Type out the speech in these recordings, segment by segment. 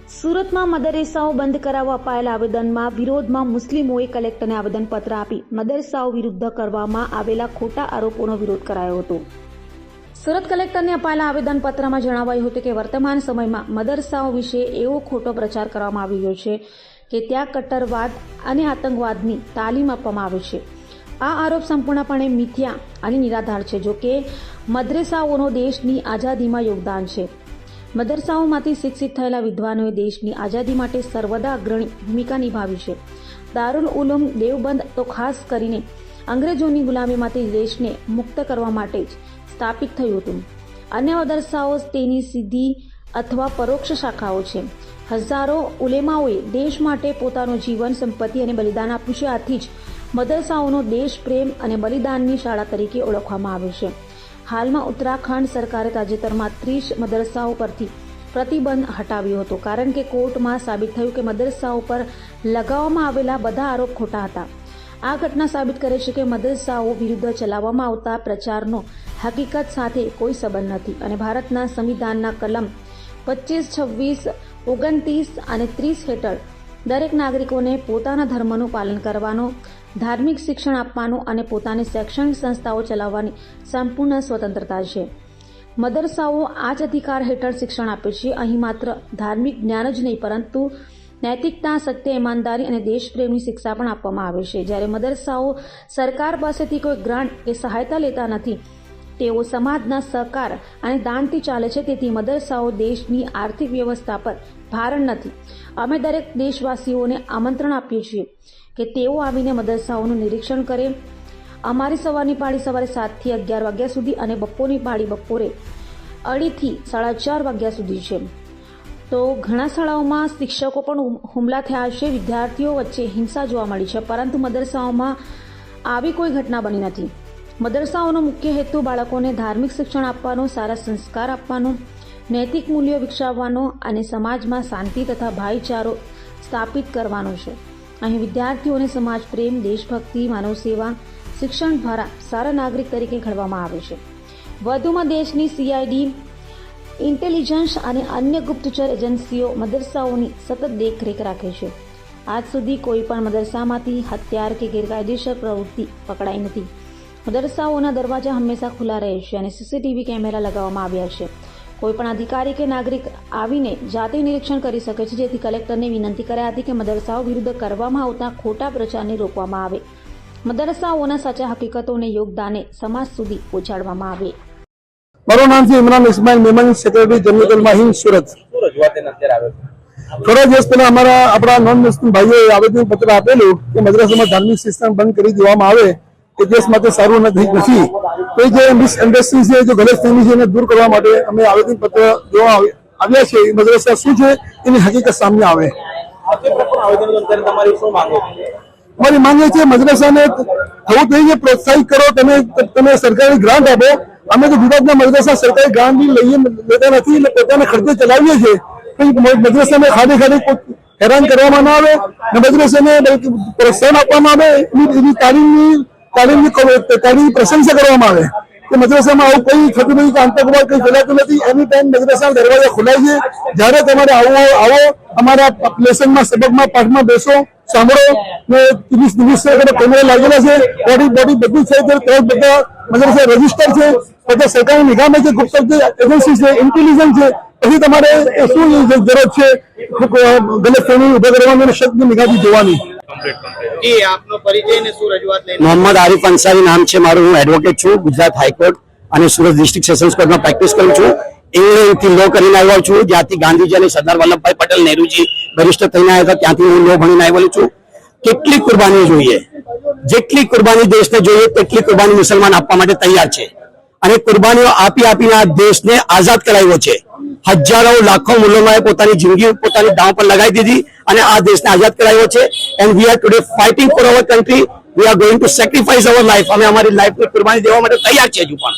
સુરતમાં મદરેસાઓ બંધ કરાવવા અપાયેલા આવેદનમાં વિરોધમાં મુસ્લિમોએ કલેક્ટરને આવેદનપત્ર આપી મદરસાઓ વિરુદ્ધ કરવામાં આવેલા ખોટા આરોપોનો વિરોધ કરાયો હતો। સુરત કલેક્ટરને અપાયેલા આવેદનપત્રમાં જણાવાયું હતું કે વર્તમાન સમયમાં મદરસાઓ વિશે એવો ખોટો પ્રચાર કરવામાં આવી રહ્યો છે કે ત્યાં કટ્ટરવાદ અને આતંકવાદની તાલીમ આપવામાં આવે છે। આ આરોપ સંપૂર્ણપણે મિથ્યા અને નિરાધાર છે। જો કે મદરેસાઓનો દેશની આઝાદીમાં યોગદાન છે। મદરસાઓમાંથી શિક્ષિત થયેલા વિદ્વાનોએ દેશની આઝાદી માટે સર્વદા અગ્રણી ભૂમિકા નિભાવી છે। દારુલ ઉલૂમ દેવબંદ તો ખાસ કરીને અંગ્રેજોની ગુલામીમાંથી દેશને મુક્ત કરવા માટે જ સ્થાપિત થયું હતું। અન્ય મદરસાઓ તેની સીધી અથવા પરોક્ષ શાખાઓ છે। હજારો ઉલેમાઓએ દેશ માટે પોતાનું જીવન સંપત્તિ અને બલિદાન આપ્યું છે। આથી જ મદરસાઓનો દેશ પ્રેમ અને બલિદાનની શાળા તરીકે ઓળખવામાં આવે છે। હાલમાં ઉત્તરાખંડ સરકારે તાજેતરમાં 30 મદરસાઓ પરથી પ્રતિબંધ હટાવ્યો હતો કારણ કે કોર્ટમાં સાબિત થયું કે મદરસાઓ પર લગાવવામાં આવેલા બધા આરોપ ખોટા હતા। આ ઘટના સાબિત કરે છે કે મદરસાઓ વિરુદ્ધ ચલાવવામાં આવતા પ્રચારનો હકીકત સાથે કોઈ સંબંધ નથી અને ભારતના સંવિધાનના કલમ 25, 26, 29 અને 30 હેઠળ દરેક નાગરિકોને પોતાના ધર્મનું પાલન કરવાનો, ધાર્મિક શિક્ષણ આપવાનો અને પોતાની શૈક્ષણિક સંસ્થાઓ ચલાવવાની સંપૂર્ણ સ્વતંત્રતા છે। મદરસાઓ આ જ અધિકાર હેઠળ શિક્ષણ આપે છે। અહીં માત્ર ધાર્મિક જ્ઞાન જ નહીં પરંતુ નૈતિકતા, સત્ય, ઈમાનદારી અને દેશપ્રેમની શિક્ષા પણ આપવામાં આવે છે। જ્યારે મદરસાઓ સરકાર પાસેથી કોઈ ગ્રાન્ટ કે સહાયતા લેતા નથી, તેઓ સમાજના સહકાર અને દાનથી ચાલે છે। તેથી મદરસાઓ દેશની આર્થિક વ્યવસ્થા પર ભારણ નથી। અમે દરેક દેશવાસીઓને આમંત્રણ આપીએ છીએ કે તેઓ આવીને મદરસાઓનું નિરીક્ષણ કરે। અમારી સવારની પાળી સવારે 7 થી 11 વાગ્યા સુધી અને બપોરની પાળી બપોરે 2:30 થી 4:30 વાગ્યા સુધી છે। તો ઘણા શાળાઓમાં શિક્ષકો પણ હુમલા થયા છે, વિદ્યાર્થીઓ વચ્ચે હિંસા જોવા મળી છે, પરંતુ મદરસાઓમાં આવી કોઈ ઘટના બની નથી। મદરસાઓનો મુખ્ય હેતુ બાળકોને ધાર્મિક શિક્ષણ આપવાનો, સારા સંસ્કાર આપવાનો, નૈતિક મૂલ્યો વિકસાવવાનો અને સમાજમાં શાંતિ તથા ભાઈચારો સ્થાપિત કરવાનો છે। અહીં વિદ્યાર્થીઓને સમાજ પ્રેમ, દેશભક્તિ, માનવ સેવા શિક્ષણ દ્વારા સારા નાગરિક તરીકે ઘડવામાં આવે છે। વધુમાં દેશની CID, ઇન્ટેલિજન્સ અને અન્ય ગુપ્તચર એજન્સીઓ મદરસાઓની સતત દેખરેખ રાખે છે। આજ સુધી કોઈ પણ મદરસામાંથી હત્યાર કે ગેરકાયદેસર પ્રવૃત્તિ પકડાઈ નથી। મદરસાઓના દરવાજા હંમેશા ખુલ્લા રહે છે અને CCTV કેમેરા લગાવવામાં આવ્યા છે। કોઈ પણ અધિકારી કે નાગરિક આવીને જાતે નિરીક્ષણ કરી શકે છે, જેથી કલેક્ટરને વિનંતી કરાઈ હતી કે મદરસાઓ વિરુદ્ધ કરવામાં આવતા ખોટા પ્રચારને રોકવામાં આવે, મદરસાઓના સાચા હકીકતોને યોગદાને સમાજ સુધી પહોંચાડવામાં આવે। મારું નામ છે ઇમરાન ઇસ્માઇલ મેમન, સેક્રેટરી જમિયતુલ હિન્દ સુરત। થોડા દિવસ પહેલા આપણા નોન મુસ્લિમ ભાઈઓએ આવેદનપત્ર આપેલું કે મદ્રસામાં ધાર્મિક શિક્ષણ બંધ કરી દેવામાં આવે એ દેશ માટે સારું નથી। એ જે મિસઅન્ડરસ્ટેન્ડિંગ છે, જો ગલતફહેમી છે, એને દૂર કરવા માટે અમે આવેદનપત્ર દેવા આવ્યા છે। મદ્રસા શું છે એની હકીકત સામે આવે। અમારી માંગ એ છે મદ્રસાને થવું જોઈએ પ્રોત્સાહિત કરો, તમે સરકારી ગ્રાન્ટ આપો। અમે તો ગુજરાતના મદ્રસા સરકારી ગ્રાન્ટ બી લેતા નથી એટલે પોતાને ખર્ચે ચલાવીએ છીએ। મદ્રસાને ખાલી હેરાન કરવામાં ના આવે, મદ્રસાને પ્રોત્સાહન આપવામાં આવે, એની તાલીમની પ્રશંસા કરવામાં આવે કે મદ્રસામાં આવું કોઈ થતું નથી, આતંકવાદ કંઈ ફેલાતું નથી। એની ટાઈમ મદ્રસાના દરવાજા ખુલાય છે। જ્યારે તમારે આવો અમારા લેસનમાં, સબકમાં, પાઠમાં બેસો, સાંભળો ને 30 કેમેરા લાગેલા છે, બોડી બધું છે, બધા મદ્રસા રજીસ્ટર છે, બધા સરકારની નિગાહમાં છે, ગુપ્તચર એજન્સી છે, ઇન્ટેલિજન્સ છે। પછી તમારે શું જરૂર છે ગલતફહેમી ઉભા કરવાની, શબ્દ નિગાહથી જોવાની। મોહમ્મદ આરિફ અંસારી નામ છે મારું। હું એડવોકેટ છું, ગુજરાત હાઈકોર્ટ અને સુરત ડિસ્ટ્રિક્ટ સેશન્સ કોર્ટમાં પ્રેક્ટિસ કરું છું। ઇંગ્લેન્ડથી લો કરીને આવ્યો છું, જ્યાંથી ગાંધીજી અને સરદાર વલ્લભભાઈ પટેલ, નહેરુજી બેરિસ્ટર થઈને આવ્યા હતા, ત્યાંથી હું લો ભણીને આવેલો છું। કેટલી કુરબાની જોઈએ, જેટલી કુરબાની દેશને જોઈએ તેટલી કુરબાની મુસલમાન આપવા માટે તૈયાર છે અને કુરબાનીઓ આપીને આ દેશને આઝાદ કરાવ્યો છે। હજારો લાખો મુસલમાનોએ પોતાની જિંદગી પોતાની દાવ પર લગાવી દીધી અને આ દેશને આઝાદ કરાવ્યો છે। And we are today fighting for our country, we are going to sacrifice our life. અમે અમારી લાઈફની કુરબાની દેવા માટે તૈયાર છે। હજુ પણ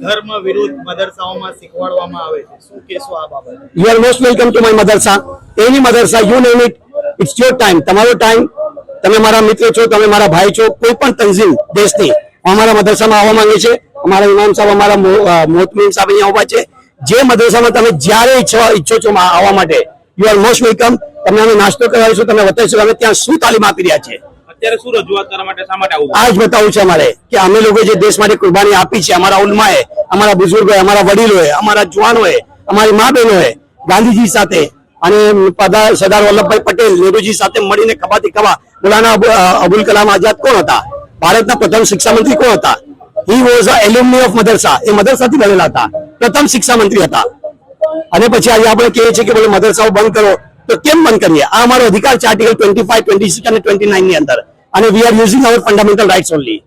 ધર્મ વિરુદ્ધ મદરસાઓમાં શીખવાડવામાં આવે છે, શું કહેશો આ બાબતે? You are most welcome to my મદરસા, એની મદરસા, you name it, it's your time, તમારો ટાઈમ। તમે મારા મિત્ર છો, તમે મારા ભાઈ છો, કોઈ પણ તંઝીમ દેશની અમારા મદરસામાં આવવા માંગે છે। અમારા ઇમામ સાહેબ, અમારા મોહતમીમ સાહેબ અહીંયા ઉભા છે। જે મદરસામાં તમે જ્યારે ઈચ્છો છો આવવા માટે, યુ આર મોસ્ટ વેલકમ. તમને અમે નાસ્તો કરાવીશું, તમે બતાવીશું અમે ત્યાં શું તાલીમ આપી રહ્યા છે. અત્યારે શું રજૂઆત કરવા માટે શા માટે આવું? આ જ બતાવવું છે અમારે કે અમે લોકો જે દેશ માટે કુરબાની આપી છે, અમારા ઉલમાએ, અમારા બુઝુર્ગોએ, અમારા વડીલોએ, અમારા જવાનોએ, અમારી મા બહેનોએ ગાંધીજી સાથે અને સરદાર વલ્લભભાઈ પટેલ નેહરુજી સાથે મળીને ખભાથી ખભા. મૌલાના અબુલ કલામ આઝાદ કોણ હતા? ભારતના પ્રથમ શિક્ષા મંત્રી કોણ હતા? He was a alumni of madrasa. એ મદરસાથી બનેલા હતા, પ્રથમ શિક્ષા મંત્રી હતા. અને પછી આજે આપણે કહીએ છીએ કે બોલે મદરસાઓ બંધ કરો, તો કેમ બંધ કરીએ? આ અમારો અધિકાર છે આર્ટિકલ 25, 26 અને 29 ની અંદર, અને we are using our fundamental rights only.